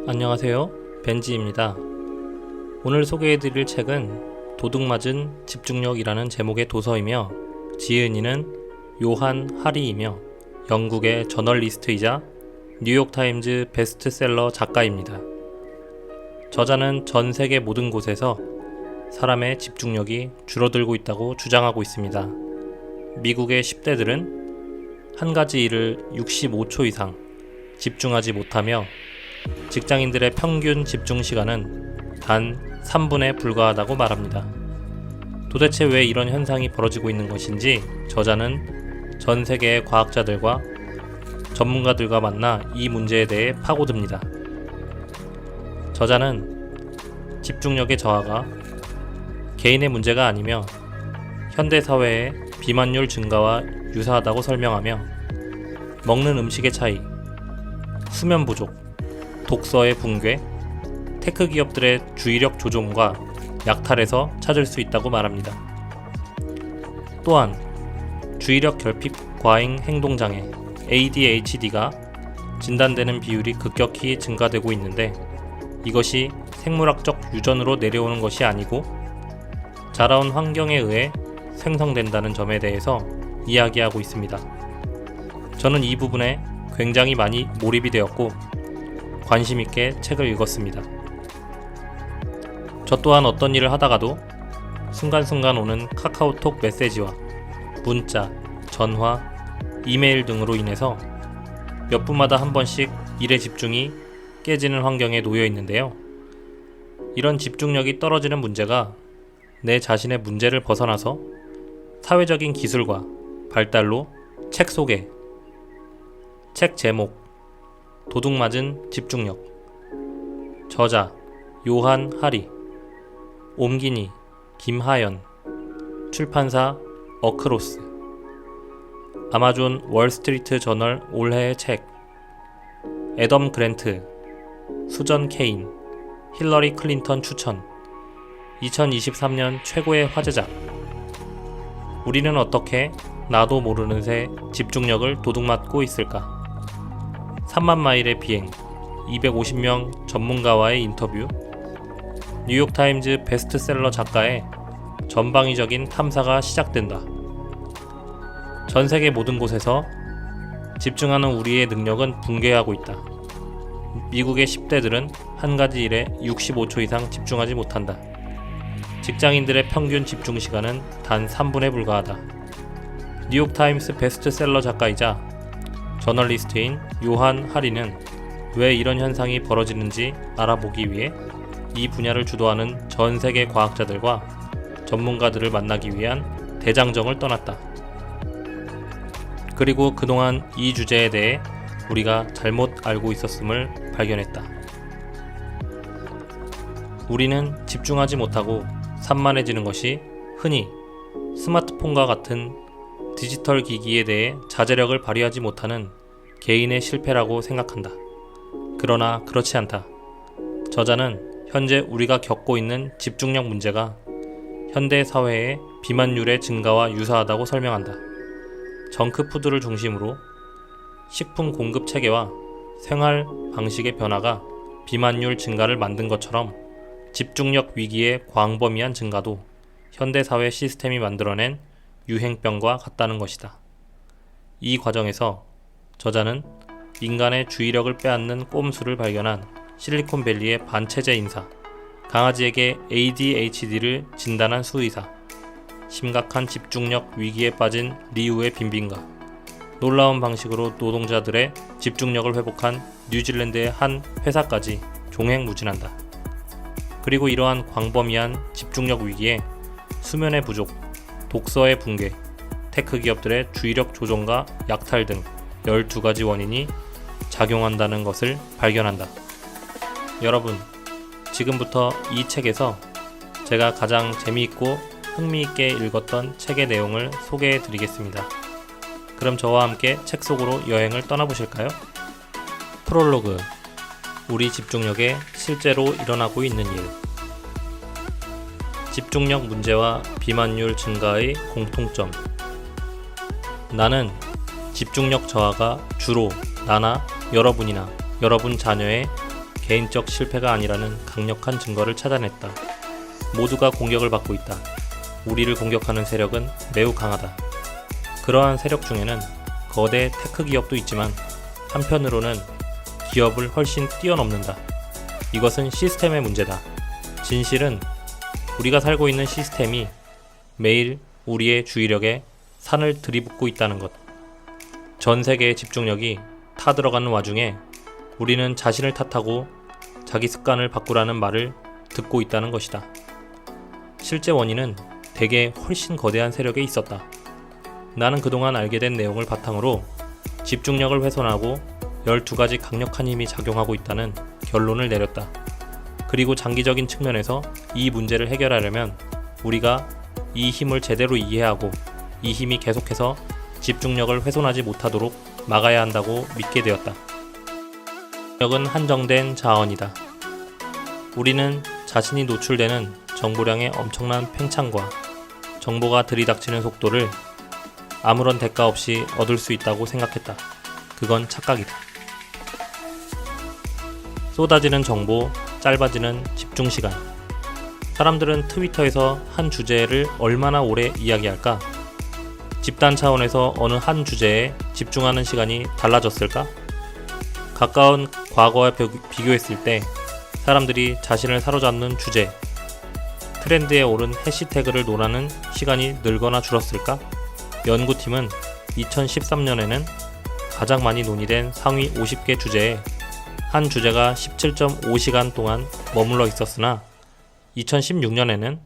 안녕하세요, 벤지입니다. 오늘 소개해드릴 책은 도둑맞은 집중력이라는 제목의 도서이며 지은이는 요한 하리이며 영국의 저널리스트이자 뉴욕타임즈 베스트셀러 작가입니다. 저자는 전 세계 모든 곳에서 사람의 집중력이 줄어들고 있다고 주장하고 있습니다. 미국의 10대들은 한 가지 일을 65초 이상 집중하지 못하며 직장인들의 평균 집중 시간은 단 3분에 불과하다고 말합니다. 도대체 왜 이런 현상이 벌어지고 있는 것인지 저자는 전 세계의 과학자들과 전문가들과 만나 이 문제에 대해 파고듭니다. 저자는 집중력의 저하가 개인의 문제가 아니며 현대사회의 비만율 증가와 유사하다고 설명하며 먹는 음식의 차이, 수면 부족, 독서의 붕괴, 테크 기업들의 주의력 조종과 약탈에서 찾을 수 있다고 말합니다. 또한 주의력 결핍 과잉 행동장애 ADHD가 진단되는 비율이 급격히 증가되고 있는데 이것이 생물학적 유전으로 내려오는 것이 아니고 자라온 환경에 의해 생성된다는 점에 대해서 이야기하고 있습니다. 저는 이 부분에 굉장히 많이 몰입이 되었고 관심 있게 책을 읽었습니다. 저 또한 어떤 일을 하다가도 순간순간 오는 카카오톡 메시지와 문자, 전화, 이메일 등으로 인해서 몇 분마다 한 번씩 일의 집중이 깨지는 환경에 놓여 있는데요. 이런 집중력이 떨어지는 문제가 내 자신의 문제를 벗어나서 사회적인 기술과 발달로 책 소개, 책 제목, 도둑맞은 집중력, 저자 요한 하리, 옮기니 김하연, 출판사 어크로스, 아마존 월스트리트 저널 올해의 책, 애덤 그랜트, 수전 케인, 힐러리 클린턴 추천, 2023년 최고의 화제작. 우리는 어떻게 나도 모르는 새 집중력을 도둑맞고 있을까? 3만 마일의 비행, 250명 전문가와의 인터뷰, 뉴욕타임즈 베스트셀러 작가의 전방위적인 탐사가 시작된다. 전 세계 모든 곳에서 집중하는 우리의 능력은 붕괴하고 있다. 미국의 10대들은 한 가지 일에 65초 이상 집중하지 못한다. 직장인들의 평균 집중 시간은 단 3분에 불과하다. 뉴욕타임스 베스트셀러 작가이자 저널리스트인 요한 하리는 왜 이런 현상이 벌어지는지 알아보기 위해 이 분야를 주도하는 전 세계 과학자들과 전문가들을 만나기 위한 대장정을 떠났다. 그리고 그동안 이 주제에 대해 우리가 잘못 알고 있었음을 발견했다. 우리는 집중하지 못하고 산만해지는 것이 흔히 스마트폰과 같은 디지털 기기에 대해 자제력을 발휘하지 못하는 개인의 실패라고 생각한다. 그러나 그렇지 않다. 저자는 현재 우리가 겪고 있는 집중력 문제가 현대 사회의 비만율의 증가와 유사하다고 설명한다. 정크푸드를 중심으로 식품 공급 체계와 생활 방식의 변화가 비만율 증가를 만든 것처럼 집중력 위기의 광범위한 증가도 현대 사회 시스템이 만들어낸 유행병과 같다는 것이다. 이 과정에서 저자는 인간의 주의력을 빼앗는 꼼수를 발견한 실리콘밸리의 반체제 인사, 강아지에게 ADHD를 진단한 수의사, 심각한 집중력 위기에 빠진 리우의 빈빈가, 놀라운 방식으로 노동자들의 집중력을 회복한 뉴질랜드의 한 회사까지 종횡무진한다. 그리고 이러한 광범위한 집중력 위기에 수면의 부족, 독서의 붕괴, 테크 기업들의 주의력 조종과 약탈 등 12가지 원인이 작용한다는 것을 발견한다. 여러분, 지금부터 이 책에서 제가 가장 재미있고 흥미있게 읽었던 책의 내용을 소개해 드리겠습니다. 그럼 저와 함께 책 속으로 여행을 떠나보실까요? 프롤로그, 우리 집중력에 실제로 일어나고 있는 일. 집중력 문제와 비만율 증가의 공통점. 나는 집중력 저하가 주로 나나 여러분이나 여러분 자녀의 개인적 실패가 아니라는 강력한 증거를 찾아냈다. 모두가 공격을 받고 있다. 우리를 공격하는 세력은 매우 강하다. 그러한 세력 중에는 거대 테크 기업도 있지만 한편으로는 기업을 훨씬 뛰어넘는다. 이것은 시스템의 문제다. 진실은 우리가 살고 있는 시스템이 매일 우리의 주의력에 산을 들이붓고 있다는 것. 전 세계의 집중력이 타들어가는 와중에 우리는 자신을 탓하고 자기 습관을 바꾸라는 말을 듣고 있다는 것이다. 실제 원인은 대개 훨씬 거대한 세력에 있었다. 나는 그동안 알게 된 내용을 바탕으로 집중력을 훼손하고 12가지 강력한 힘이 작용하고 있다는 결론을 내렸다. 그리고 장기적인 측면에서 이 문제를 해결하려면 우리가 이 힘을 제대로 이해하고 이 힘이 계속해서 집중력을 훼손하지 못하도록 막아야 한다고 믿게 되었다. 집중력은 한정된 자원이다. 우리는 자신이 노출되는 정보량의 엄청난 팽창과 정보가 들이닥치는 속도를 아무런 대가 없이 얻을 수 있다고 생각했다. 그건 착각이다. 쏟아지는 정보, 짧아지는 집중시간. 사람들은 트위터에서 한 주제를 얼마나 오래 이야기할까? 집단 차원에서 어느 한 주제에 집중하는 시간이 달라졌을까? 가까운 과거와 비교했을 때 사람들이 자신을 사로잡는 주제, 트렌드에 오른 해시태그를 논하는 시간이 늘거나 줄었을까? 연구팀은 2013년에는 가장 많이 논의된 상위 50개 주제에 한 주제가 17.5시간 동안 머물러 있었으나 2016년에는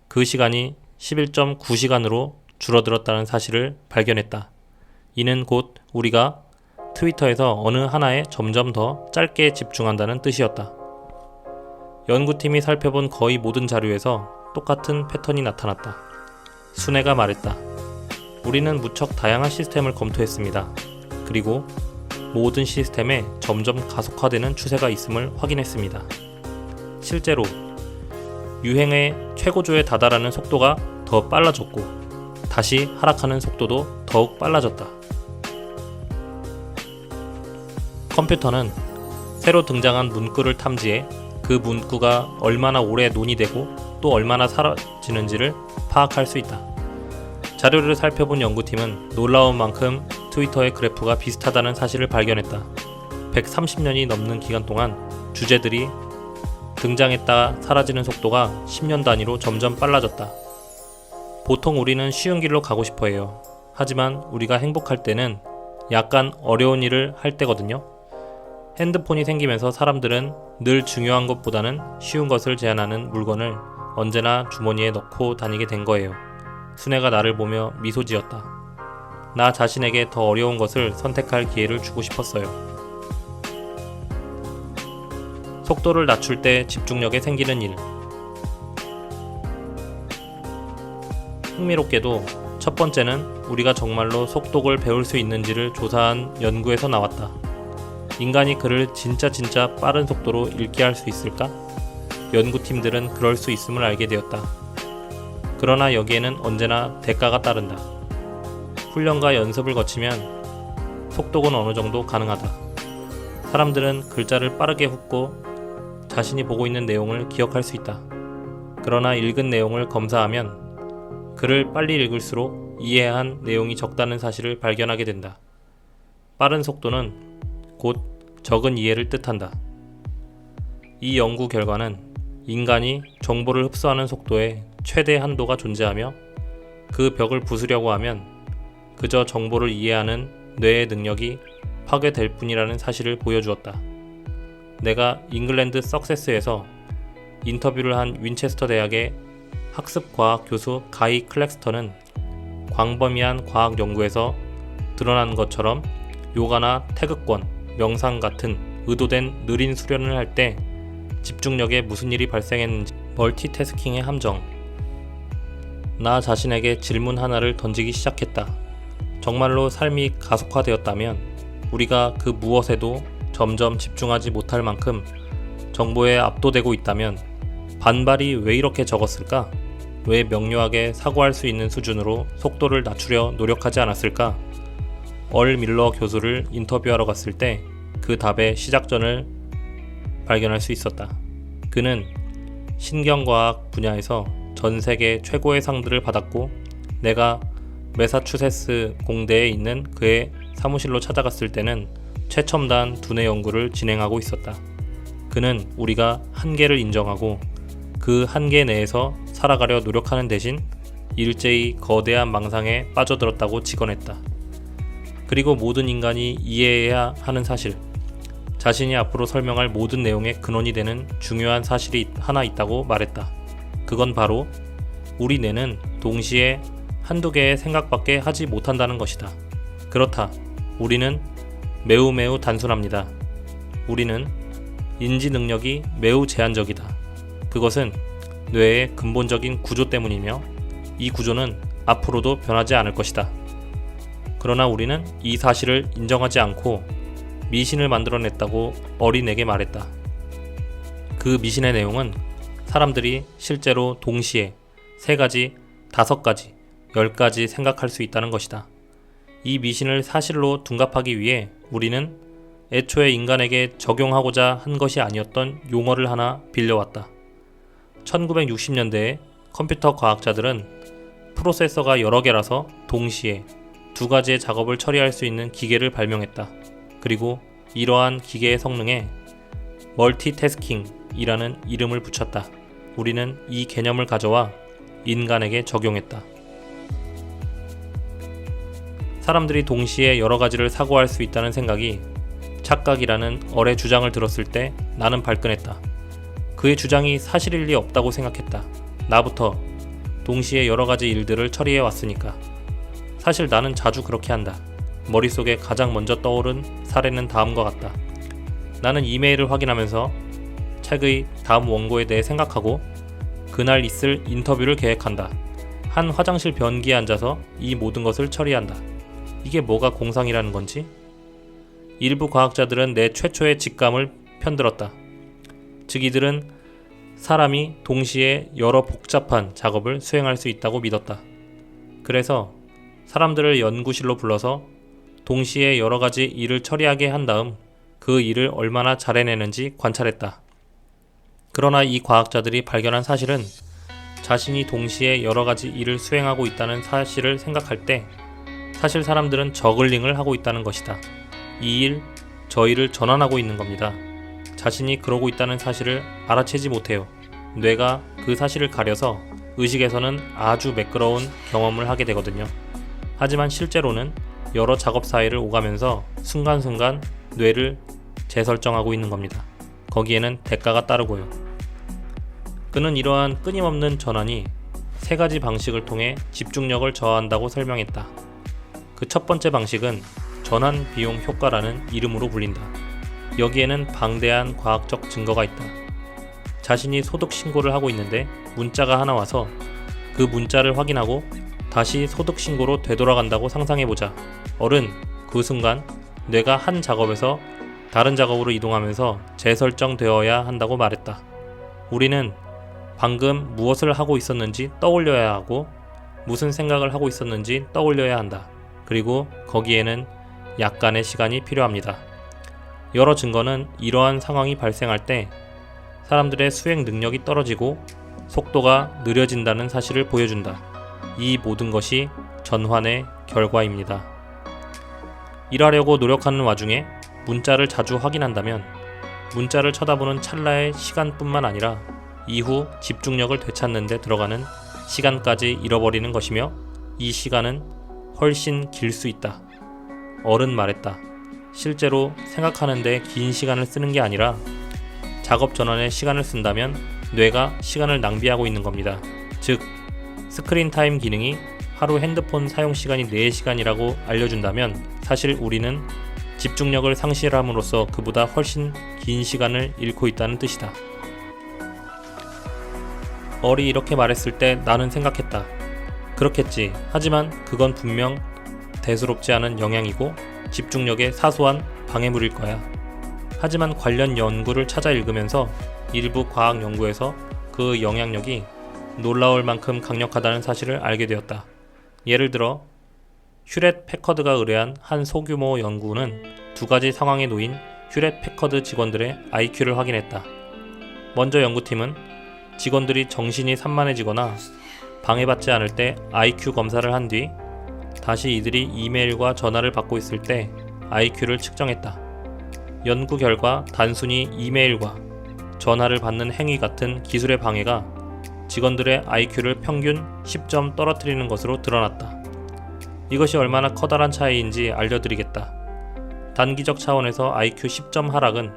그 시간이 11.9시간으로 줄어들었다는 사실을 발견했다. 이는 곧 우리가 트위터에서 어느 하나에 점점 더 짧게 집중한다는 뜻이었다. 연구팀이 살펴본 거의 모든 자료에서 똑같은 패턴이 나타났다. 순애가 말했다. 우리는 무척 다양한 시스템을 검토했습니다. 그리고 모든 시스템에 점점 가속화되는 추세가 있음을 확인했습니다. 실제로 유행의 최고조에 다다라는 속도가 더 빨라졌고 다시 하락하는 속도도 더욱 빨라졌다. 컴퓨터는 새로 등장한 문구를 탐지해 그 문구가 얼마나 오래 논의되고 또 얼마나 사라지는지를 파악할 수 있다. 자료를 살펴본 연구팀은 놀라운 만큼 트위터의 그래프가 비슷하다는 사실을 발견했다. 130년이 넘는 기간 동안 주제들이 등장했다 사라지는 속도가 10년 단위로 점점 빨라졌다. 보통 우리는 쉬운 길로 가고 싶어 해요. 하지만 우리가 행복할 때는 약간 어려운 일을 할 때거든요. 핸드폰이 생기면서 사람들은 늘 중요한 것보다는 쉬운 것을 제한하는 물건을 언제나 주머니에 넣고 다니게 된 거예요. 순애가 나를 보며 미소 지었다. 나 자신에게 더 어려운 것을 선택할 기회를 주고 싶었어요. 속도를 낮출 때 집중력에 생기는 일. 흥미롭게도 첫 번째는 우리가 정말로 속독을 배울 수 있는지를 조사한 연구에서 나왔다. 인간이 글을 진짜 빠른 속도로 읽게 할 수 있을까? 연구팀들은 그럴 수 있음을 알게 되었다. 그러나 여기에는 언제나 대가가 따른다. 훈련과 연습을 거치면 속독은 어느 정도 가능하다. 사람들은 글자를 빠르게 훑고 자신이 보고 있는 내용을 기억할 수 있다. 그러나 읽은 내용을 검사하면 글을 빨리 읽을수록 이해한 내용이 적다는 사실을 발견하게 된다. 빠른 속도는 곧 적은 이해를 뜻한다. 이 연구 결과는 인간이 정보를 흡수하는 속도에 최대 한도가 존재하며 그 벽을 부수려고 하면 그저 정보를 이해하는 뇌의 능력이 파괴될 뿐이라는 사실을 보여주었다. 내가 잉글랜드 석세스에서 인터뷰를 한 윈체스터 대학의 학습과학 교수 가이 클렉스턴은 광범위한 과학 연구에서 드러난 것처럼 요가나 태극권, 명상 같은 의도된 느린 수련을 할 때 집중력에 무슨 일이 발생했는지 멀티태스킹의 함정. 나 자신에게 질문 하나를 던지기 시작했다. 정말로 삶이 가속화되었다면 우리가 그 무엇에도 점점 집중하지 못할 만큼 정보에 압도되고 있다면 반발이 왜 이렇게 적었을까? 왜 명료하게 사고할 수 있는 수준으로 속도를 낮추려 노력하지 않았을까? 얼 밀러 교수를 인터뷰하러 갔을 때 그 답의 시작점을 발견할 수 있었다. 그는 신경과학 분야에서 전 세계 최고의 상들을 받았고 내가 매사추세츠 공대에 있는 그의 사무실로 찾아갔을 때는 최첨단 두뇌 연구를 진행하고 있었다. 그는 우리가 한계를 인정하고 그 한계 내에서 살아가려 노력하는 대신 일제히 거대한 망상에 빠져들었다고 직언했다. 그리고 모든 인간이 이해해야 하는 사실, 자신이 앞으로 설명할 모든 내용의 근원이 되는 중요한 사실이 하나 있다고 말했다. 그건 바로 우리 뇌는 동시에 한두 개의 생각밖에 하지 못한다는 것이다. 그렇다. 우리는 매우 단순합니다. 우리는 인지 능력이 매우 제한적이다. 그것은 뇌의 근본적인 구조 때문이며 이 구조는 앞으로도 변하지 않을 것이다. 그러나 우리는 이 사실을 인정하지 않고 미신을 만들어냈다고 어린에게 말했다. 그 미신의 내용은 사람들이 실제로 동시에 3가지, 5가지, 10가지 생각할 수 있다는 것이다. 이 미신을 사실로 둔갑하기 위해 우리는 애초에 인간에게 적용하고자 한 것이 아니었던 용어를 하나 빌려왔다. 1960년대에 컴퓨터 과학자들은 프로세서가 여러 개라서 동시에 2가지의 작업을 처리할 수 있는 기계를 발명했다. 그리고 이러한 기계의 성능에 멀티태스킹이라는 이름을 붙였다. 우리는 이 개념을 가져와 인간에게 적용했다. 사람들이 동시에 여러 가지를 사고할 수 있다는 생각이 착각이라는 어뢰 주장을 들었을 때 나는 발끈했다. 그의 주장이 사실일 리 없다고 생각했다. 나부터 동시에 여러 가지 일들을 처리해 왔으니까. 사실 나는 자주 그렇게 한다. 머릿속에 가장 먼저 떠오른 사례는 다음과 같다. 나는 이메일을 확인하면서 책의 다음 원고에 대해 생각하고 그날 있을 인터뷰를 계획한다. 한 화장실 변기에 앉아서 이 모든 것을 처리한다. 이게 뭐가 공상이라는 건지? 일부 과학자들은 내 최초의 직감을 편들었다. 즉 이들은 사람이 동시에 여러 복잡한 작업을 수행할 수 있다고 믿었다. 그래서 사람들을 연구실로 불러서 동시에 여러 가지 일을 처리하게 한 다음 그 일을 얼마나 잘 해내는지 관찰했다. 그러나 이 과학자들이 발견한 사실은 자신이 동시에 여러 가지 일을 수행하고 있다는 사실을 생각할 때 사실 사람들은 저글링을 하고 있다는 것이다. 이 일, 저 일을 전환하고 있는 겁니다. 자신이 그러고 있다는 사실을 알아채지 못해요. 뇌가 그 사실을 가려서 의식에서는 아주 매끄러운 경험을 하게 되거든요. 하지만 실제로는 여러 작업 사이를 오가면서 순간순간 뇌를 재설정하고 있는 겁니다. 거기에는 대가가 따르고요. 그는 이러한 끊임없는 전환이 3가지 방식을 통해 집중력을 저하한다고 설명했다. 그 첫 번째 방식은 전환 비용 효과라는 이름으로 불린다. 여기에는 방대한 과학적 증거가 있다. 자신이 소득 신고를 하고 있는데 문자가 하나 와서 그 문자를 확인하고 다시 소득 신고로 되돌아간다고 상상해보자. 그 순간 뇌가 한 작업에서 다른 작업으로 이동하면서 재설정되어야 한다고 말했다. 우리는 방금 무엇을 하고 있었는지 떠올려야 하고 무슨 생각을 하고 있었는지 떠올려야 한다. 그리고 거기에는 약간의 시간이 필요합니다. 여러 증거는 이러한 상황이 발생할 때 사람들의 수행 능력이 떨어지고 속도가 느려진다는 사실을 보여준다. 이 모든 것이 전환의 결과입니다. 일하려고 노력하는 와중에 문자를 자주 확인한다면 문자를 쳐다보는 찰나의 시간뿐만 아니라 이후 집중력을 되찾는 데 들어가는 시간까지 잃어버리는 것이며 이 시간은 훨씬 길 수 있다. 어른 말했다. 실제로 생각하는데 긴 시간을 쓰는 게 아니라 작업 전환에 시간을 쓴다면 뇌가 시간을 낭비하고 있는 겁니다. 즉, 스크린 타임 기능이 하루 핸드폰 사용 시간이 4시간이라고 알려준다면 사실 우리는 집중력을 상실함으로써 그보다 훨씬 긴 시간을 잃고 있다는 뜻이다. 얼이 이렇게 말했을 때 나는 생각했다. 그렇겠지. 하지만 그건 분명 대수롭지 않은 영향이고 집중력의 사소한 방해물일 거야. 하지만 관련 연구를 찾아 읽으면서 일부 과학 연구에서 그 영향력이 놀라울 만큼 강력하다는 사실을 알게 되었다. 예를 들어 휴렛 패커드가 의뢰한 한 소규모 연구는 2가지 상황에 놓인 휴렛 패커드 직원들의 IQ를 확인했다. 먼저 연구팀은 직원들이 정신이 산만해지거나 방해받지 않을 때 IQ 검사를 한 뒤 다시 이들이 이메일과 전화를 받고 있을 때 IQ를 측정했다. 연구 결과 단순히 이메일과 전화를 받는 행위 같은 기술의 방해가 직원들의 IQ를 평균 10점 떨어뜨리는 것으로 드러났다. 이것이 얼마나 커다란 차이인지 알려드리겠다. 단기적 차원에서 IQ 10점 하락은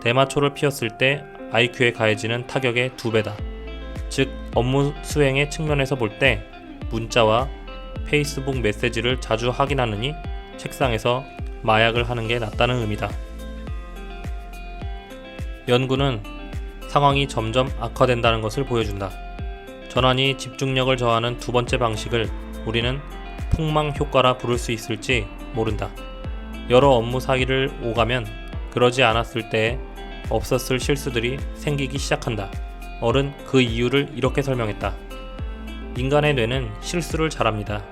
대마초를 피웠을 때 IQ에 가해지는 타격의 2배다. 즉 업무 수행의 측면에서 볼 때 문자와 페이스북 메시지를 자주 확인하느니 책상에서 마약을 하는 게 낫다는 의미다. 연구는 상황이 점점 악화된다는 것을 보여준다. 전환이 집중력을 저하는 두 번째 방식을 우리는 폭망 효과라 부를 수 있을지 모른다. 여러 업무 사이를 오가면 그러지 않았을 때에 없었을 실수들이 생기기 시작한다. 어른 그 이유를 이렇게 설명했다. 인간의 뇌는 실수를 잘합니다.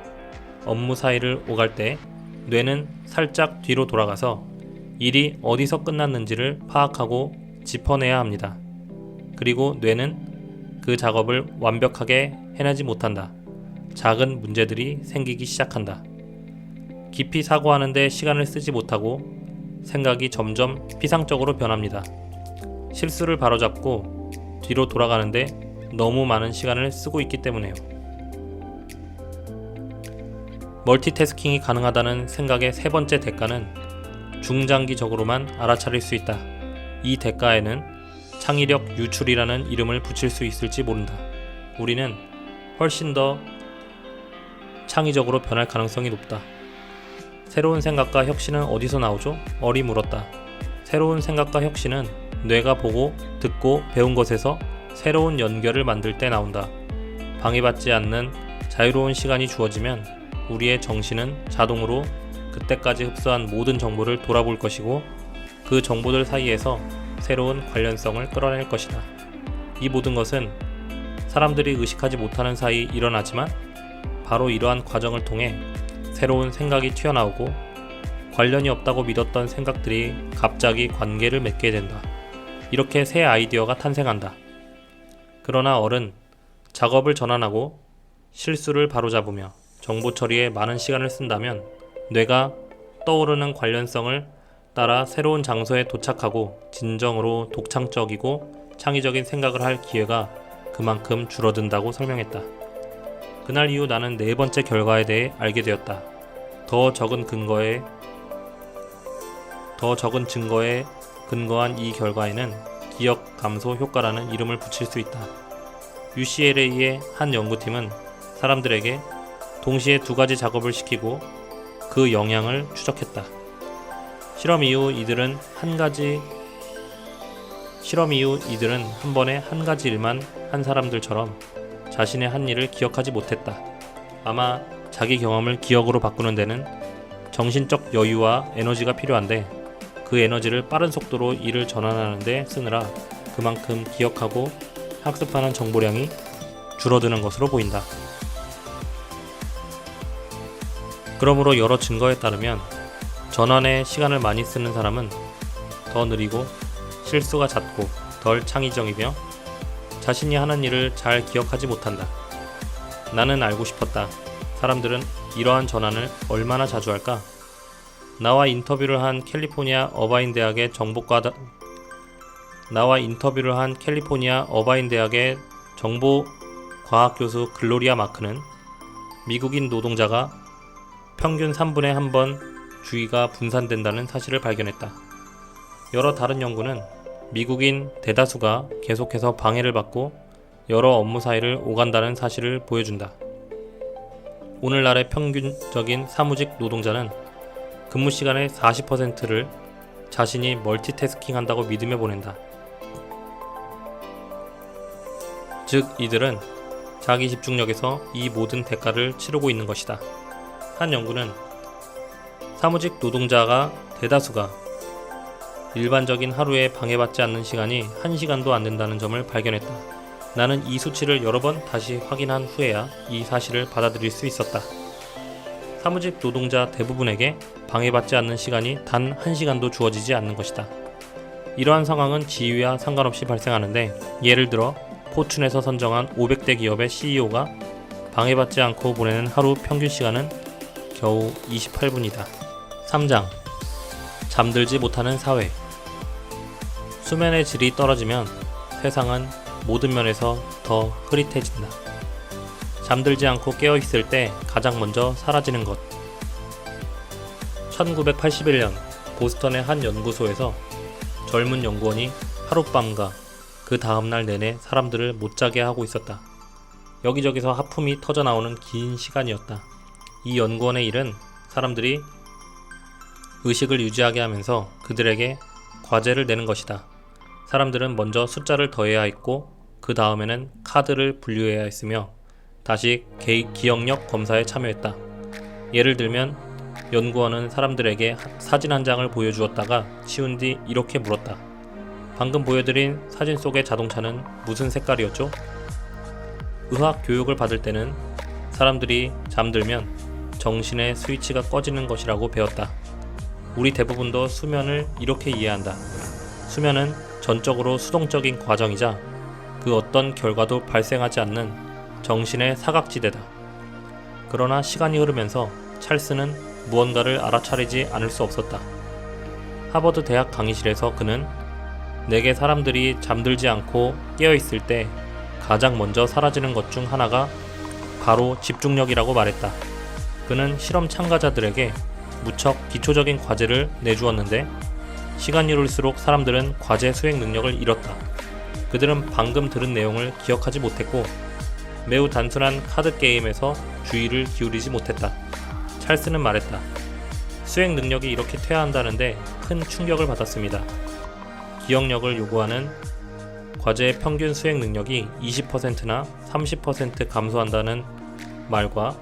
업무 사이를 오갈 때 뇌는 살짝 뒤로 돌아가서 일이 어디서 끝났는지를 파악하고 짚어내야 합니다. 그리고 뇌는 그 작업을 완벽하게 해내지 못한다. 작은 문제들이 생기기 시작한다. 깊이 사고하는데 시간을 쓰지 못하고 생각이 점점 피상적으로 변합니다. 실수를 바로잡고 뒤로 돌아가는데 너무 많은 시간을 쓰고 있기 때문에요. 멀티태스킹이 가능하다는 생각의 세 번째 대가는 중장기적으로만 알아차릴 수 있다. 이 대가에는 창의력 유출이라는 이름을 붙일 수 있을지 모른다. 우리는 훨씬 더 창의적으로 변할 가능성이 높다. 새로운 생각과 혁신은 어디서 나오죠? 어리 물었다. 새로운 생각과 혁신은 뇌가 보고 듣고 배운 것에서 새로운 연결을 만들 때 나온다. 방해받지 않는 자유로운 시간이 주어지면 우리의 정신은 자동으로 그때까지 흡수한 모든 정보를 돌아볼 것이고 그 정보들 사이에서 새로운 관련성을 끌어낼 것이다. 이 모든 것은 사람들이 의식하지 못하는 사이 일어나지만 바로 이러한 과정을 통해 새로운 생각이 튀어나오고 관련이 없다고 믿었던 생각들이 갑자기 관계를 맺게 된다. 이렇게 새 아이디어가 탄생한다. 그러나 어른, 작업을 전환하고 실수를 바로잡으며 정보 처리에 많은 시간을 쓴다면 뇌가 떠오르는 관련성을 따라 새로운 장소에 도착하고 진정으로 독창적이고 창의적인 생각을 할 기회가 그만큼 줄어든다고 설명했다. 그날 이후 나는 네 번째 결과에 대해 알게 되었다. 더 적은 증거에 근거한 이 결과에는 기억 감소 효과라는 이름을 붙일 수 있다. UCLA의 한 연구팀은 사람들에게 동시에 두 가지 작업을 시키고 그 영향을 추적했다. 실험 이후 이들은 한 번에 한 가지 일만 한 사람들처럼 자신의 한 일을 기억하지 못했다. 아마 자기 경험을 기억으로 바꾸는 데는 정신적 여유와 에너지가 필요한데 그 에너지를 빠른 속도로 일을 전환하는 데 쓰느라 그만큼 기억하고 학습하는 정보량이 줄어드는 것으로 보인다. 그러므로 여러 증거에 따르면 전환에 시간을 많이 쓰는 사람은 더 느리고 실수가 잦고 덜 창의적이며 자신이 하는 일을 잘 기억하지 못한다. 나는 알고 싶었다. 사람들은 이러한 전환을 얼마나 자주 할까? 나와 인터뷰를 한 캘리포니아 어바인 대학의 정보과학 교수 글로리아 마크는 미국인 노동자가 평균 3분에 한 번 주의가 분산된다는 사실을 발견했다. 여러 다른 연구는 미국인 대다수가 계속해서 방해를 받고 여러 업무 사이를 오간다는 사실을 보여준다. 오늘날의 평균적인 사무직 노동자는 근무 시간의 40%를 자신이 멀티태스킹 한다고 믿으며 보낸다. 즉 이들은 자기 집중력에서 이 모든 대가를 치르고 있는 것이다. 한 연구는 사무직 노동자가 대다수가 일반적인 하루에 방해받지 않는 시간이 1시간도 안 된다는 점을 발견했다. 나는 이 수치를 여러 번 다시 확인한 후에야 이 사실을 받아들일 수 있었다. 사무직 노동자 대부분에게 방해받지 않는 시간이 단 1시간도 주어지지 않는 것이다. 이러한 상황은 지위와 상관없이 발생하는데, 예를 들어 포춘에서 선정한 500대 기업의 CEO가 방해받지 않고 보내는 하루 평균 시간은 겨우 28분이다. 3장. 잠들지 못하는 사회. 수면의 질이 떨어지면 세상은 모든 면에서 더 흐릿해진다. 잠들지 않고 깨어있을 때 가장 먼저 사라지는 것. 1981년 보스턴의 한 연구소에서 젊은 연구원이 하룻밤과 그 다음날 내내 사람들을 못 자게 하고 있었다. 여기저기서 하품이 터져나오는 긴 시간이었다. 이 연구원의 일은 사람들이 의식을 유지하게 하면서 그들에게 과제를 내는 것이다. 사람들은 먼저 숫자를 더해야 했고, 그 다음에는 카드를 분류해야 했으며 다시 기억력 검사에 참여했다. 예를 들면 연구원은 사람들에게 사진 한 장을 보여주었다가 치운 뒤 이렇게 물었다. 방금 보여드린 사진 속의 자동차는 무슨 색깔이었죠? 의학 교육을 받을 때는 사람들이 잠들면 정신의 스위치가 꺼지는 것이라고 배웠다. 우리 대부분도 수면을 이렇게 이해한다. 수면은 전적으로 수동적인 과정이자 그 어떤 결과도 발생하지 않는 정신의 사각지대다. 그러나 시간이 흐르면서 찰스는 무언가를 알아차리지 않을 수 없었다. 하버드 대학 강의실에서 그는 내게 사람들이 잠들지 않고 깨어있을 때 가장 먼저 사라지는 것 중 하나가 바로 집중력이라고 말했다. 그는 실험 참가자들에게 무척 기초적인 과제를 내주었는데, 시간이 흐를수록 사람들은 과제 수행 능력을 잃었다. 그들은 방금 들은 내용을 기억하지 못했고 매우 단순한 카드 게임에서 주의를 기울이지 못했다. 찰스는 말했다. 수행 능력이 이렇게 퇴화한다는데 큰 충격을 받았습니다. 기억력을 요구하는 과제의 평균 수행 능력이 20%나 30% 감소한다는 말과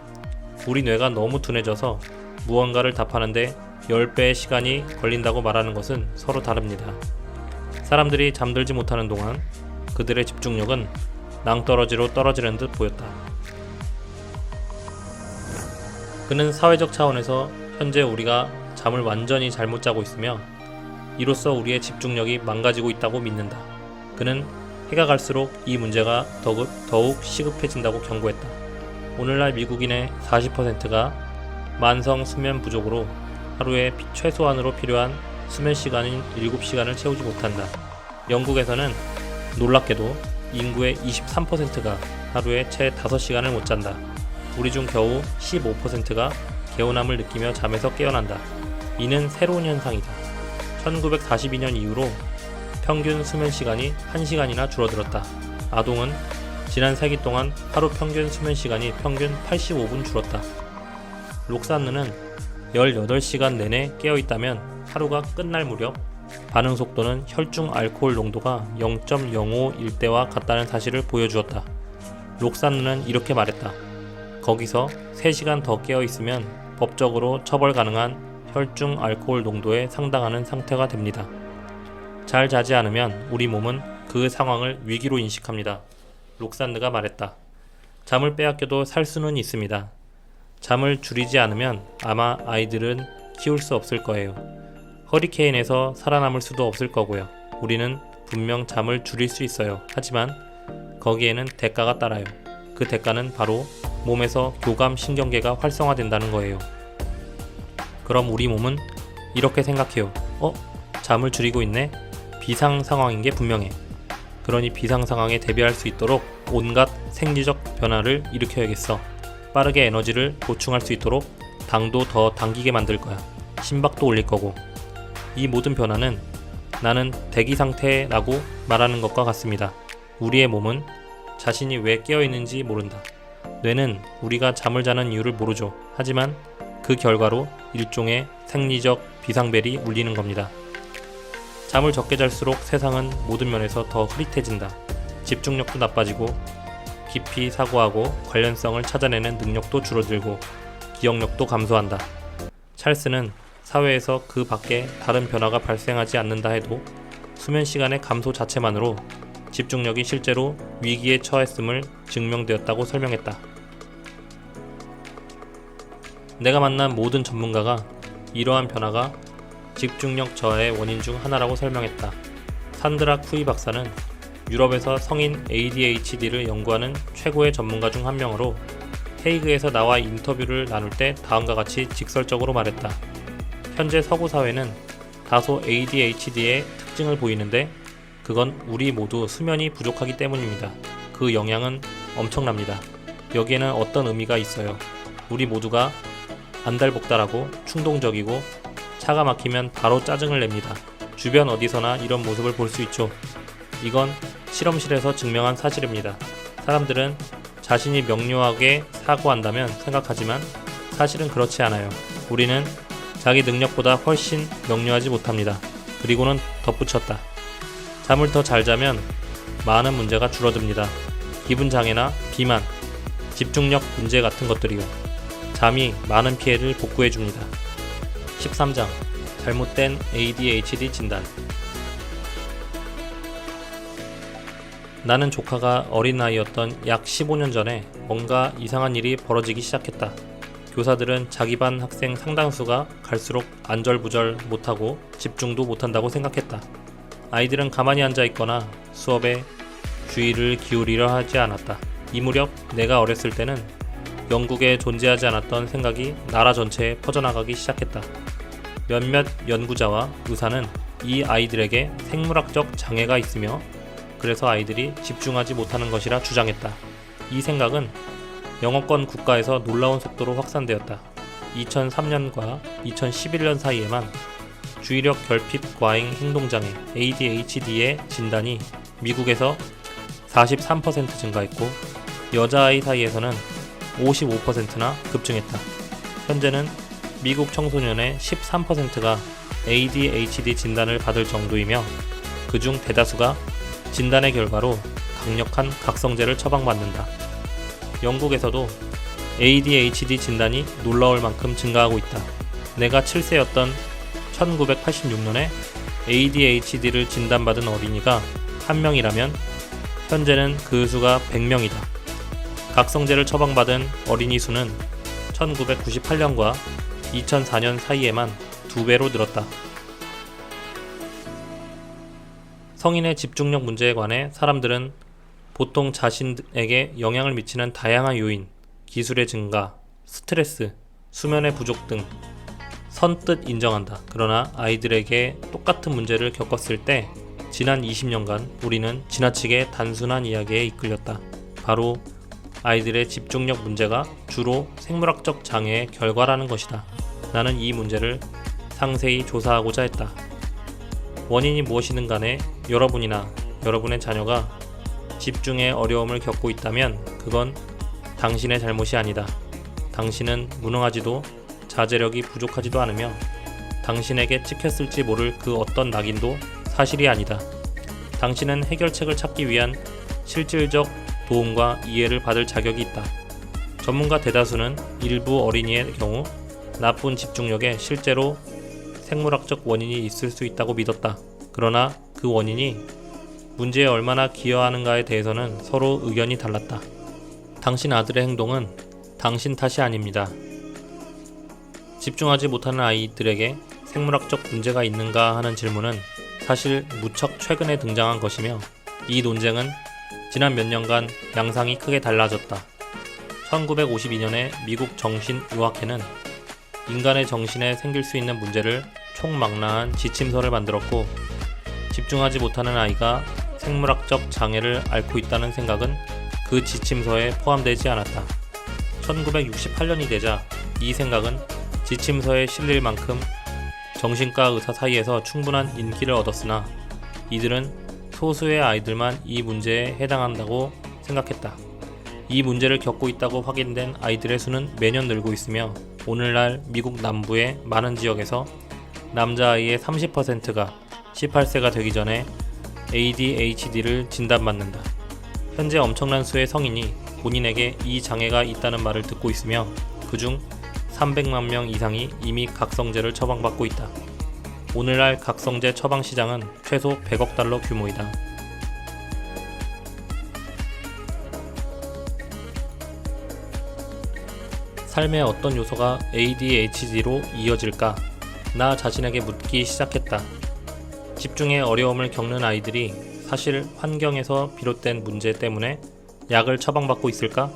우리 뇌가 너무 둔해져서 무언가를 답하는데 10배의 시간이 걸린다고 말하는 것은 서로 다릅니다. 사람들이 잠들지 못하는 동안 그들의 집중력은 낭떠러지로 떨어지는 듯 보였다. 그는 사회적 차원에서 현재 우리가 잠을 완전히 잘못 자고 있으며 이로써 우리의 집중력이 망가지고 있다고 믿는다. 그는 해가 갈수록 이 문제가 더욱 시급해진다고 경고했다. 오늘날 미국인의 40%가 만성 수면 부족으로 하루에 최소한으로 필요한 수면 시간인 7시간을 채우지 못한다. 영국에서는 놀랍게도 인구의 23%가 하루에 채 5시간을 못 잔다. 우리 중 겨우 15%가 개운함을 느끼며 잠에서 깨어난다. 이는 새로운 현상이다. 1942년 이후로 평균 수면 시간이 1시간이나 줄어들었다. 아동은 지난 세기 동안 하루 평균 수면 시간이 평균 85분 줄었다. 록산느는 18시간 내내 깨어있다면 하루가 끝날 무렵 반응 속도는 혈중 알코올 농도가 0.05일 때와 같다는 사실을 보여주었다. 록산느는 이렇게 말했다. 거기서 3시간 더 깨어있으면 법적으로 처벌 가능한 혈중 알코올 농도에 상당하는 상태가 됩니다. 잘 자지 않으면 우리 몸은 그 상황을 위기로 인식합니다. 록산느가 말했다. 잠을 빼앗겨도 살 수는 있습니다. 잠을 줄이지 않으면 아마 아이들은 키울 수 없을 거예요. 허리케인에서 살아남을 수도 없을 거고요. 우리는 분명 잠을 줄일 수 있어요. 하지만 거기에는 대가가 따라요. 그 대가는 바로 몸에서 교감 신경계가 활성화된다는 거예요. 그럼 우리 몸은 이렇게 생각해요. 잠을 줄이고 있네? 비상 상황인 게 분명해. 그러니 비상 상황에 대비할 수 있도록 온갖 생리적 변화를 일으켜야겠어. 빠르게 에너지를 보충할 수 있도록 당도 더 당기게 만들 거야. 심박도 올릴 거고. 이 모든 변화는 나는 대기 상태라고 말하는 것과 같습니다. 우리의 몸은 자신이 왜 깨어있는지 모른다. 뇌는 우리가 잠을 자는 이유를 모르죠. 하지만 그 결과로 일종의 생리적 비상벨이 울리는 겁니다. 잠을 적게 잘수록 세상은 모든 면에서 더 흐릿해진다. 집중력도 나빠지고 깊이 사고하고 관련성을 찾아내는 능력도 줄어들고 기억력도 감소한다. 찰스는 사회에서 그 밖에 다른 변화가 발생하지 않는다 해도 수면 시간의 감소 자체만으로 집중력이 실제로 위기에 처했음을 증명되었다고 설명했다. 내가 만난 모든 전문가가 이러한 변화가 집중력 저하의 원인 중 하나라고 설명했다. 산드라 쿠이 박사는 유럽에서 성인 ADHD를 연구하는 최고의 전문가 중 한 명으로 헤이그에서 나와 인터뷰를 나눌 때 다음과 같이 직설적으로 말했다. 현재 서구 사회는 다소 ADHD의 특징을 보이는데 그건 우리 모두 수면이 부족하기 때문입니다. 그 영향은 엄청납니다. 여기에는 어떤 의미가 있어요. 우리 모두가 안달복달하고 충동적이고 차가 막히면 바로 짜증을 냅니다. 주변 어디서나 이런 모습을 볼 수 있죠. 이건 실험실에서 증명한 사실입니다. 사람들은 자신이 명료하게 사고한다면 생각하지만 사실은 그렇지 않아요. 우리는 자기 능력보다 훨씬 명료하지 못합니다. 그리고는 덧붙였다. 잠을 더 잘 자면 많은 문제가 줄어듭니다. 기분장애나 비만, 집중력 문제 같은 것들이요. 잠이 많은 피해를 복구해줍니다. 13장 잘못된 ADHD 진단. 나는 조카가 어린아이였던 약 15년 전에 뭔가 이상한 일이 벌어지기 시작했다. 교사들은 자기 반 학생 상당수가 갈수록 안절부절 못하고 집중도 못한다고 생각했다. 아이들은 가만히 앉아 있거나 수업에 주의를 기울이려 하지 않았다. 이 무렵 내가 어렸을 때는 영국에 존재하지 않았던 생각이 나라 전체에 퍼져나가기 시작했다. 몇몇 연구자와 의사는 이 아이들에게 생물학적 장애가 있으며 그래서 아이들이 집중하지 못하는 것이라 주장했다. 이 생각은 영어권 국가에서 놀라운 속도로 확산되었다. 2003년과 2011년 사이에만 주의력 결핍 과잉 행동장애 ADHD의 진단이 미국에서 43% 증가했고 여자아이 사이에서는 55%나 급증했다. 현재는 미국 청소년의 13%가 ADHD 진단을 받을 정도이며 그중 대다수가 진단의 결과로 강력한 각성제를 처방받는다. 영국에서도 ADHD 진단이 놀라울 만큼 증가하고 있다. 내가 7세였던 1986년에 ADHD를 진단받은 어린이가 1명이라면 현재는 그 수가 100명이다. 각성제를 처방받은 어린이 수는 1998년과 2004년 사이에만 2배로 늘었다. 성인의 집중력 문제에 관해 사람들은 보통 자신에게 영향을 미치는 다양한 요인, 기술의 증가, 스트레스, 수면의 부족 등 선뜻 인정한다. 그러나 아이들에게 똑같은 문제를 겪었을 때 지난 20년간 우리는 지나치게 단순한 이야기에 이끌렸다. 바로 아이들의 집중력 문제가 주로 생물학적 장애의 결과라는 것이다. 나는 이 문제를 상세히 조사하고자 했다. 원인이 무엇이든 간에 여러분이나 여러분의 자녀가 집중에 어려움을 겪고 있다면 그건 당신의 잘못이 아니다. 당신은 무능하지도 자제력이 부족하지도 않으며 당신에게 찍혔을지 모를 그 어떤 낙인도 사실이 아니다. 당신은 해결책을 찾기 위한 실질적 도움과 이해를 받을 자격이 있다. 전문가 대다수는 일부 어린이의 경우 나쁜 집중력에 실제로 생물학적 원인이 있을 수 있다고 믿었다. 그러나 그 원인이 문제에 얼마나 기여하는가에 대해서는 서로 의견이 달랐다. 당신 아들의 행동은 당신 탓이 아닙니다. 집중하지 못하는 아이들에게 생물학적 문제가 있는가 하는 질문은 사실 무척 최근에 등장한 것이며 이 논쟁은 지난 몇 년간 양상이 크게 달라졌다. 1952년에 미국 정신의학회는 인간의 정신에 생길 수 있는 문제를 총망라한 지침서를 만들었고 집중하지 못하는 아이가 생물학적 장애를 앓고 있다는 생각은 그 지침서에 포함되지 않았다. 1968년이 되자 이 생각은 지침서에 실릴 만큼 정신과 의사 사이에서 충분한 인기를 얻었으나 이들은 소수의 아이들만 이 문제에 해당한다고 생각했다. 이 문제를 겪고 있다고 확인된 아이들의 수는 매년 늘고 있으며 오늘날 미국 남부의 많은 지역에서 남자아이의 30%가 18세가 되기 전에 ADHD를 진단받는다. 현재 엄청난 수의 성인이 본인에게 이 장애가 있다는 말을 듣고 있으며 그중 300만 명 이상이 이미 각성제를 처방받고 있다. 오늘날 각성제 처방 시장은 최소 100억 달러 규모이다. 삶의 어떤 요소가 ADHD로 이어질까? 나 자신에게 묻기 시작했다. 집중에 어려움을 겪는 아이들이 사실 환경에서 비롯된 문제 때문에 약을 처방받고 있을까?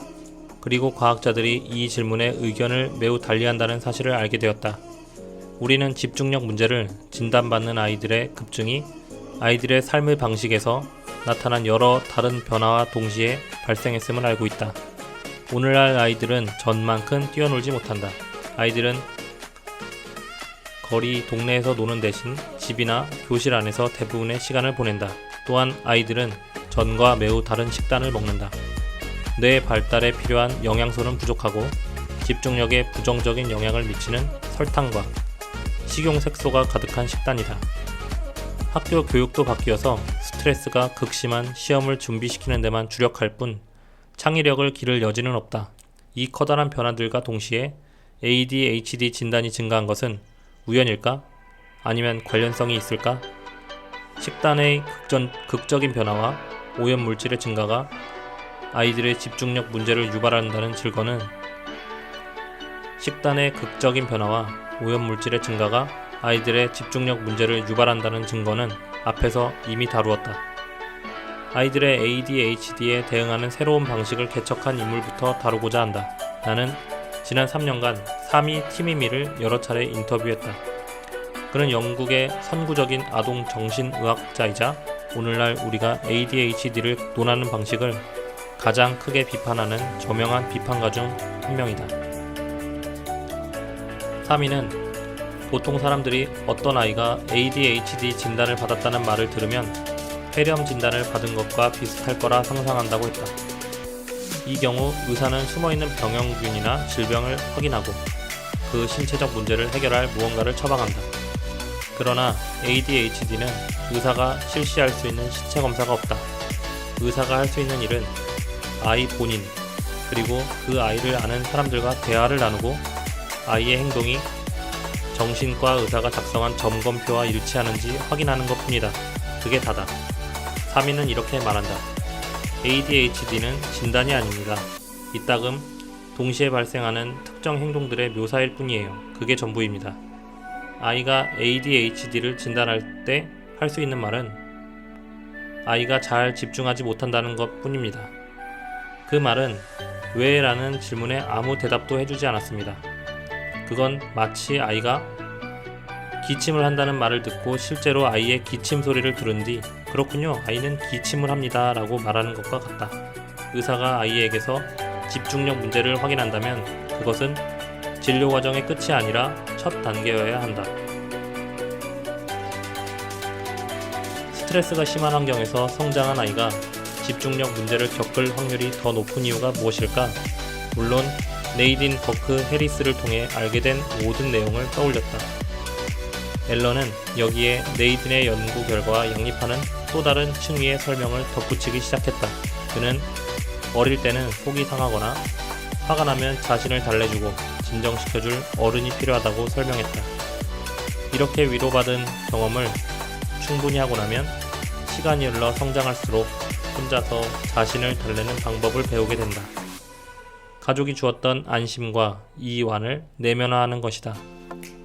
그리고 과학자들이 이 질문에 의견을 매우 달리한다는 사실을 알게 되었다. 우리는 집중력 문제를 진단받는 아이들의 급증이 아이들의 삶의 방식에서 나타난 여러 다른 변화와 동시에 발생했음을 알고 있다. 오늘날 아이들은 전만큼 뛰어놀지 못한다. 아이들은 거리, 동네에서 노는 대신 집이나 교실 안에서 대부분의 시간을 보낸다. 또한 아이들은 전과 매우 다른 식단을 먹는다. 뇌 발달에 필요한 영양소는 부족하고 집중력에 부정적인 영향을 미치는 설탕과 식용색소가 가득한 식단이다. 학교 교육도 바뀌어서 스트레스가 극심한 시험을 준비시키는 데만 주력할 뿐 창의력을 기를 여지는 없다. 이 커다란 변화들과 동시에 ADHD 진단이 증가한 것은 우연일까? 아니면 관련성이 있을까? 식단의 극적인 변화와 오염물질의 증가가 아이들의 집중력 문제를 유발한다는 증거는 식단의 극적인 변화와 오염물질의 증가가 아이들의 집중력 문제를 유발한다는 증거는 앞에서 이미 다루었다. 아이들의 ADHD에 대응하는 새로운 방식을 개척한 인물부터 다루고자 한다. 나는 지난 3년간 사미 티미미를 여러 차례 인터뷰했다. 그는 영국의 선구적인 아동 정신의학자이자 오늘날 우리가 ADHD를 논하는 방식을 가장 크게 비판하는 저명한 비판가 중 한 명이다. 사미는 보통 사람들이 어떤 아이가 ADHD 진단을 받았다는 말을 들으면 폐렴 진단을 받은 것과 비슷할 거라 상상한다고 했다. 이 경우 의사는 숨어있는 병형균이나 질병을 확인하고 그 신체적 문제를 해결할 무언가를 처방한다. 그러나 ADHD는 의사가 실시할 수 있는 신체 검사가 없다. 의사가 할 수 있는 일은 아이 본인 그리고 그 아이를 아는 사람들과 대화를 나누고 아이의 행동이 정신과 의사가 작성한 점검표와 일치하는지 확인하는 것 뿐이다. 그게 다다. 사미는 이렇게 말한다. ADHD는 진단이 아닙니다. 이따금 동시에 발생하는 특정 행동들의 묘사일 뿐이에요. 그게 전부입니다. 아이가 ADHD를 진단할 때 할 수 있는 말은 아이가 잘 집중하지 못한다는 것 뿐입니다. 그 말은 왜? 라는 질문에 아무 대답도 해주지 않았습니다. 그건 마치 아이가 기침을 한다는 말을 듣고 실제로 아이의 기침 소리를 들은 뒤 그렇군요, 아이는 기침을 합니다 라고 말하는 것과 같다. 의사가 아이에게서 집중력 문제를 확인한다면 그것은 진료 과정의 끝이 아니라 첫 단계여야 한다. 스트레스가 심한 환경에서 성장한 아이가 집중력 문제를 겪을 확률이 더 높은 이유가 무엇일까? 물론 네이딘 버크 해리스를 통해 알게 된 모든 내용을 떠올렸다. 앨런은 여기에 네이딘의 연구 결과와 양립하는 또 다른 층위의 설명을 덧붙이기 시작했다. 그는 어릴 때는 속이 상하거나 화가 나면 자신을 달래주고 진정시켜줄 어른이 필요하다고 설명했다. 이렇게 위로받은 경험을 충분히 하고 나면 시간이 흘러 성장할수록 혼자서 자신을 달래는 방법을 배우게 된다. 가족이 주었던 안심과 이완을 내면화하는 것이다.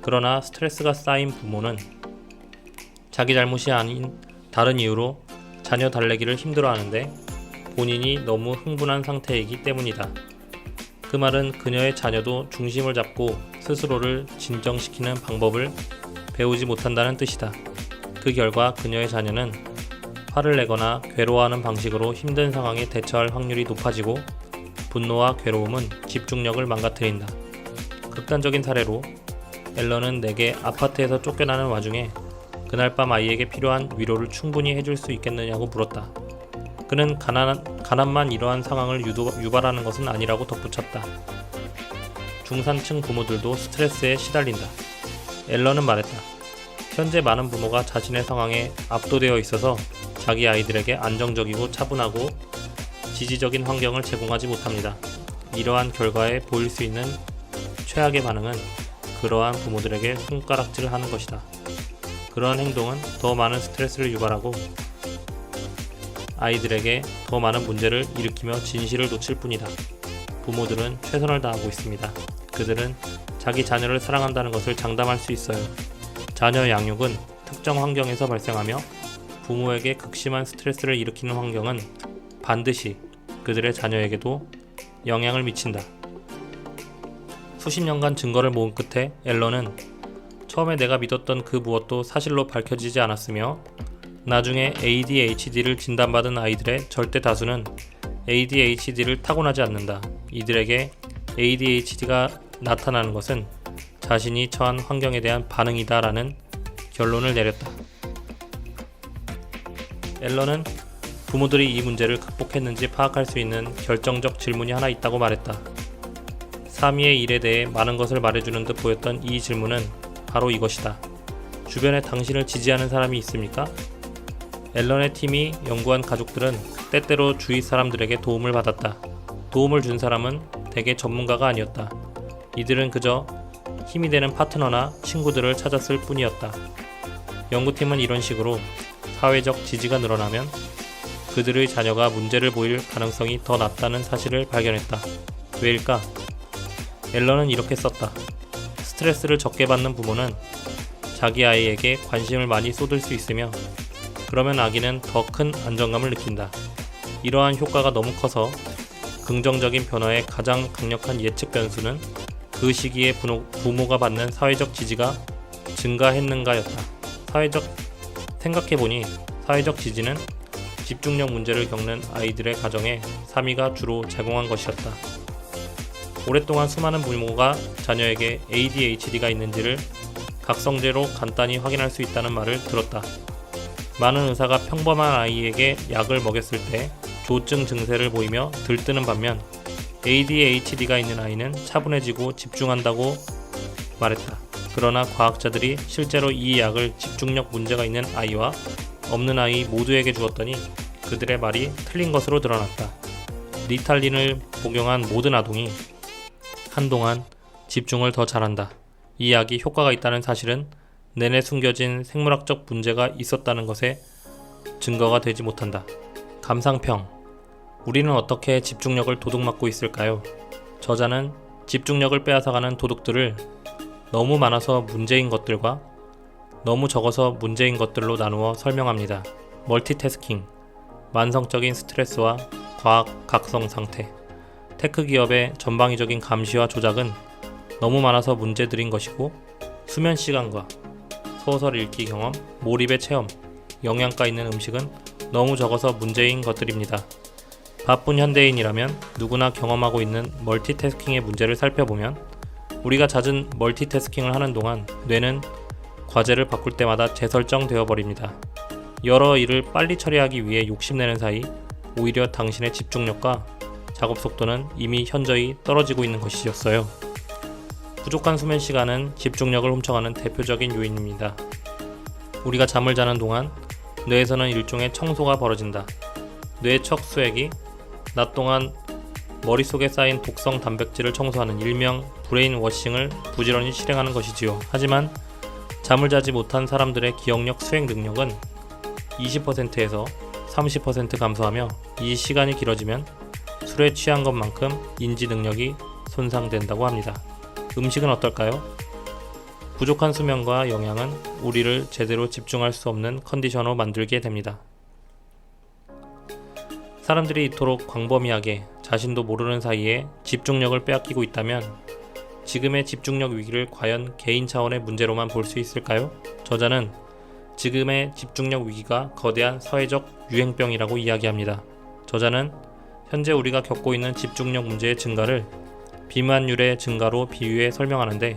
그러나 스트레스가 쌓인 부모는 자기 잘못이 아닌 다른 이유로 자녀 달래기를 힘들어하는데 본인이 너무 흥분한 상태이기 때문이다. 그 말은 그녀의 자녀도 중심을 잡고 스스로를 진정시키는 방법을 배우지 못한다는 뜻이다. 그 결과 그녀의 자녀는 화를 내거나 괴로워하는 방식으로 힘든 상황에 대처할 확률이 높아지고 분노와 괴로움은 집중력을 망가뜨린다. 극단적인 사례로 앨런은 내게 아파트에서 쫓겨나는 와중에 그날 밤 아이에게 필요한 위로를 충분히 해줄 수 있겠느냐고 물었다. 그는 가난만 이러한 상황을 유발하는 것은 아니라고 덧붙였다. 중산층 부모들도 스트레스에 시달린다. 앨런은 말했다. 현재 많은 부모가 자신의 상황에 압도되어 있어서 자기 아이들에게 안정적이고 차분하고 지지적인 환경을 제공하지 못합니다. 이러한 결과에 보일 수 있는 최악의 반응은 그러한 부모들에게 손가락질을 하는 것이다. 그러한 행동은 더 많은 스트레스를 유발하고 아이들에게 더 많은 문제를 일으키며 진실을 놓칠 뿐이다. 부모들은 최선을 다하고 있습니다. 그들은 자기 자녀를 사랑한다는 것을 장담할 수 있어요. 자녀 양육은 특정 환경에서 발생하며 부모에게 극심한 스트레스를 일으키는 환경은 반드시 그들의 자녀에게도 영향을 미친다. 수십 년간 증거를 모은 끝에 앨런은 처음에 내가 믿었던 그 무엇도 사실로 밝혀지지 않았으며 나중에 ADHD를 진단받은 아이들의 절대 다수는 ADHD를 타고나지 않는다. 이들에게 ADHD가 나타나는 것은 자신이 처한 환경에 대한 반응이다 라는 결론을 내렸다. 앨런은 부모들이 이 문제를 극복했는지 파악할 수 있는 결정적 질문이 하나 있다고 말했다. 사미의 일에 대해 많은 것을 말해주는 듯 보였던 이 질문은 바로 이것이다. 주변에 당신을 지지하는 사람이 있습니까? 앨런의 팀이 연구한 가족들은 때때로 주위 사람들에게 도움을 받았다. 도움을 준 사람은 대개 전문가가 아니었다. 이들은 그저 힘이 되는 파트너나 친구들을 찾았을 뿐이었다. 연구팀은 이런 식으로 사회적 지지가 늘어나면 그들의 자녀가 문제를 보일 가능성이 더 낮다는 사실을 발견했다. 왜일까? 앨런은 이렇게 썼다. 스트레스를 적게 받는 부모는 자기 아이에게 관심을 많이 쏟을 수 있으며 그러면 아기는 더 큰 안정감을 느낀다. 이러한 효과가 너무 커서 긍정적인 변화의 가장 강력한 예측 변수는 그 시기에 부모가 받는 사회적 지지가 증가했는가였다. 생각해보니 사회적 지지는 집중력 문제를 겪는 아이들의 가정에 사미가 주로 제공한 것이었다. 오랫동안 수많은 부모가 자녀에게 ADHD가 있는지를 각성제로 간단히 확인할 수 있다는 말을 들었다. 많은 의사가 평범한 아이에게 약을 먹였을 때 조증 증세를 보이며 들뜨는 반면 ADHD가 있는 아이는 차분해지고 집중한다고 말했다. 그러나 과학자들이 실제로 이 약을 집중력 문제가 있는 아이와 없는 아이 모두에게 주었더니 그들의 말이 틀린 것으로 드러났다. 리탈린을 복용한 모든 아동이 한동안 집중을 더 잘한다. 이 약이 효과가 있다는 사실은 내내 숨겨진 생물학적 문제가 있었다는 것에 증거가 되지 못한다. 감상평. 우리는 어떻게 집중력을 도둑맞고 있을까요? 저자는 집중력을 빼앗아가는 도둑들을 너무 많아서 문제인 것들과 너무 적어서 문제인 것들로 나누어 설명합니다. 멀티태스킹, 만성적인 스트레스와 과학 각성 상태, 테크 기업의 전방위적인 감시와 조작은 너무 많아서 문제들인 것이고 수면 시간과 소설 읽기 경험, 몰입의 체험, 영양가 있는 음식은 너무 적어서 문제인 것들입니다. 바쁜 현대인이라면 누구나 경험하고 있는 멀티태스킹의 문제를 살펴보면 우리가 잦은 멀티태스킹을 하는 동안 뇌는 과제를 바꿀 때마다 재설정되어 버립니다. 여러 일을 빨리 처리하기 위해 욕심내는 사이 오히려 당신의 집중력과 작업 속도는 이미 현저히 떨어지고 있는 것이었어요. 부족한 수면 시간은 집중력을 훔쳐가는 대표적인 요인입니다. 우리가 잠을 자는 동안 뇌에서는 일종의 청소가 벌어진다. 뇌 척수액이 낮 동안 머릿속에 쌓인 독성 단백질을 청소하는 일명 브레인 워싱을 부지런히 실행하는 것이지요. 하지만 잠을 자지 못한 사람들의 기억력 수행 능력은 20%에서 30% 감소하며 이 시간이 길어지면 술에 취한 것만큼 인지 능력이 손상된다고 합니다. 음식은 어떨까요? 부족한 수면과 영양은 우리를 제대로 집중할 수 없는 컨디션으로 만들게 됩니다. 사람들이 이토록 광범위하게 자신도 모르는 사이에 집중력을 빼앗기고 있다면 지금의 집중력 위기를 과연 개인 차원의 문제로만 볼 수 있을까요? 저자는 지금의 집중력 위기가 거대한 사회적 유행병이라고 이야기합니다. 저자는 현재 우리가 겪고 있는 집중력 문제의 증가를 비만율의 증가로 비유해 설명하는데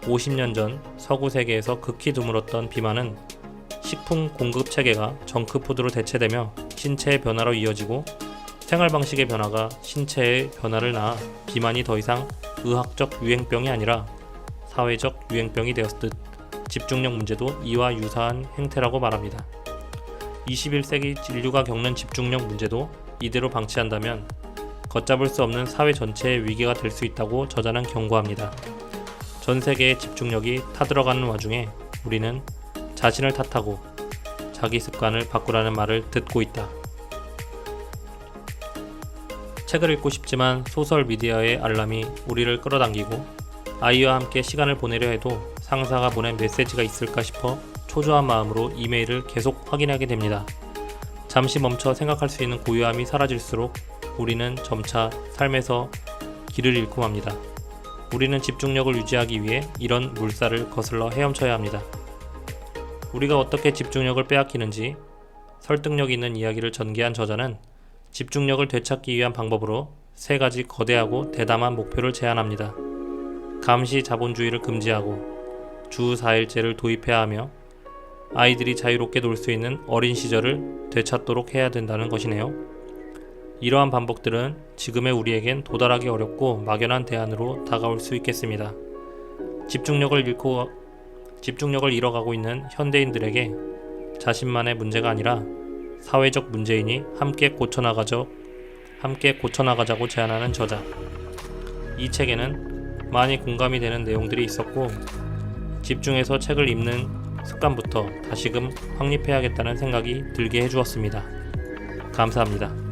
50년 전 서구 세계에서 극히 드물었던 비만은 식품 공급 체계가 정크푸드로 대체되며 신체의 변화로 이어지고 생활 방식의 변화가 신체의 변화를 낳아 비만이 더 이상 의학적 유행병이 아니라 사회적 유행병이 되었듯 집중력 문제도 이와 유사한 행태라고 말합니다. 21세기 인류가 겪는 집중력 문제도 이대로 방치한다면 걷잡을 수 없는 사회 전체의 위기가 될 수 있다고 저자는 경고합니다. 전 세계의 집중력이 타들어가는 와중에 우리는 자신을 탓하고 자기 습관을 바꾸라는 말을 듣고 있다. 책을 읽고 싶지만 소설 미디어의 알람이 우리를 끌어당기고 아이와 함께 시간을 보내려 해도 상사가 보낸 메시지가 있을까 싶어 초조한 마음으로 이메일을 계속 확인하게 됩니다. 잠시 멈춰 생각할 수 있는 고요함이 사라질수록 우리는 점차 삶에서 길을 잃고 맙니다. 우리는 집중력을 유지하기 위해 이런 물살을 거슬러 헤엄쳐야 합니다. 우리가 어떻게 집중력을 빼앗기는지 설득력 있는 이야기를 전개한 저자는 집중력을 되찾기 위한 방법으로 3가지 거대하고 대담한 목표를 제안합니다. 감시 자본주의를 금지하고 주 4일제를 도입해야 하며 아이들이 자유롭게 놀 수 있는 어린 시절을 되찾도록 해야 된다는 것이네요. 이러한 반복들은 지금의 우리에겐 도달하기 어렵고 막연한 대안으로 다가올 수 있겠습니다. 집중력을 잃어가고 있는 현대인들에게 자신만의 문제가 아니라 사회적 문제이니 함께 고쳐나가자고 제안하는 저자. 이 책에는 많이 공감이 되는 내용들이 있었고 집중해서 책을 읽는 습관부터 다시금 확립해야겠다는 생각이 들게 해주었습니다. 감사합니다.